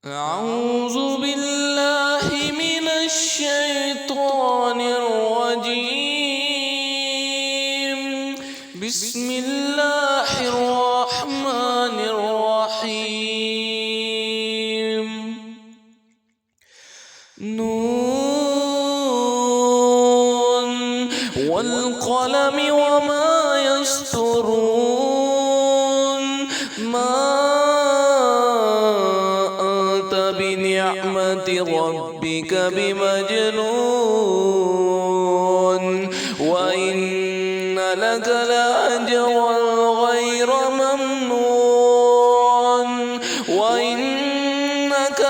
أعوذ بالله من الشيطان الرجيم. بسم الله الرحمن الرحيم. نون والقلم وما يسطرون. ما بنعمة ربك بمجنون. وإن لك لأجرا غير ممنون. وإنك